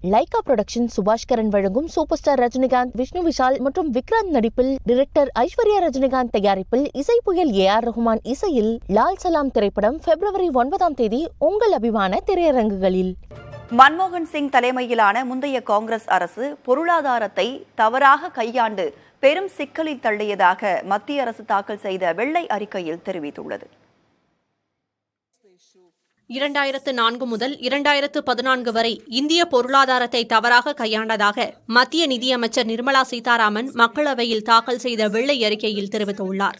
Lyca production Subaskaran வழங்கும் super star Rajinikanth, Vishnu Vishal மற்றும் விக்ராந்த் நடிப்பில், டைரக்டர் ஐஸ்வர்யா ரஜினிகாந்த் தயாரிப்பில், இசை புயல் AR ரஹ்மான் இசையில் லால் சலாம் திரைப்படம் February 9 உங்கள் அபிமான திரையரங்குகளில். மன்மோகன் சிங் தலைமையிலான முந்தைய காங்கிரஸ் அரசு பொருளாதாரத்தை தவறாக கையாண்டு பெரும் சிக்கலில் தள்ளியதாக மத்திய அரசு தாக்கல் செய்த வெள்ளை அறிக்கையில் தெரிவித்துள்ளது. 2004 முதல் 2014 வரை இந்திய பொருளாதாரத்தை தவறாக கையாண்டதாக மத்திய நிதியமைச்சர் நிர்மலா சீதாராமன் மக்களவையில் தாக்கல் செய்த வெள்ளை அறிக்கையில் தெரிவித்துள்ளார்.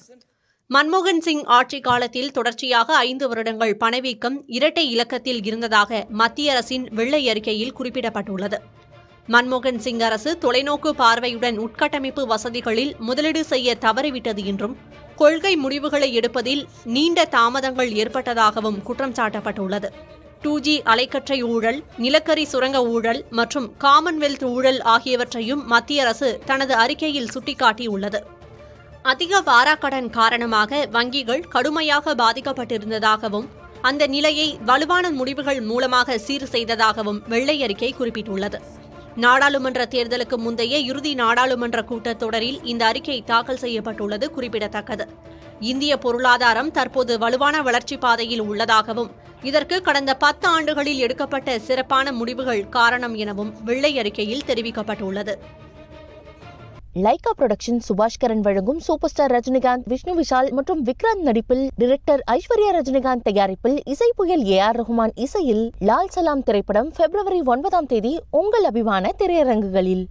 மன்மோகன் சிங் ஆட்சி காலத்தில் தொடர்ச்சியாக 5 வருடங்கள் பணவீக்கம் இரட்டை இலக்கத்தில் இருந்ததாக மத்திய அரசின் வெள்ளை அறிக்கையில் குறிப்பிடப்பட்டுள்ளது. மன்மோகன் சிங் அரசு தொலைநோக்கு பார்வையுடன் உட்கட்டமைப்பு வசதிகளில் முதலீடு செய்ய தவறிவிட்டது என்றும், கொள்கை முடிவுகளை எடுப்பதில் நீண்ட தாமதங்கள் ஏற்பட்டதாகவும் குற்றம் சாட்டப்பட்டுள்ளது. 2G அலைக்கற்றை ஊழல், நிலக்கரி சுரங்க ஊழல் மற்றும் காமன்வெல்த் ஊழல் ஆகியவற்றையும் மத்திய அரசு தனது அறிக்கையில் சுட்டிக்காட்டியுள்ளது. அதிக வாராக்கடன் காரணமாக வங்கிகள் கடுமையாக பாதிக்கப்பட்டிருந்ததாகவும், அந்த நிலையை வலுவான முடிவுகள் மூலமாக சீர் செய்ததாகவும் வெள்ளை அறிக்கை குறிப்பிட்டுள்ளது. நாடாளுமன்ற தேர்தலுக்கு முந்தைய இறுதி நாடாளுமன்ற கூட்டத்தொடரில் இந்த அறிக்கை தாக்கல் செய்யப்பட்டுள்ளது குறிப்பிடத்தக்கது. இந்திய பொருளாதாரம் தற்போது வலுவான வளர்ச்சி பாதையில் உள்ளதாகவும், இதற்கு கடந்த 10 ஆண்டுகளில் எடுக்கப்பட்ட சிறப்பான முடிவுகள் காரணம் எனவும் வெள்ளை அறிக்கையில் தெரிவிக்கப்பட்டுள்ளது. லைகா புரொடக்ஷன் சுபாஷ்கரன் வழங்கும் சூப்பர் ஸ்டார் ரஜினிகாந்த், விஷ்ணு விஷால் மற்றும் விக்ராந்த் நடிப்பில், டைரக்டர் ஐஸ்வர்யா ரஜினிகாந்த் தயாரிப்பில், இசை புயல் AR ரஹ்மான் இசையில் லால் சலாம் திரைப்படம் February 9 உங்கள் அபிமான திரையரங்குகளில்.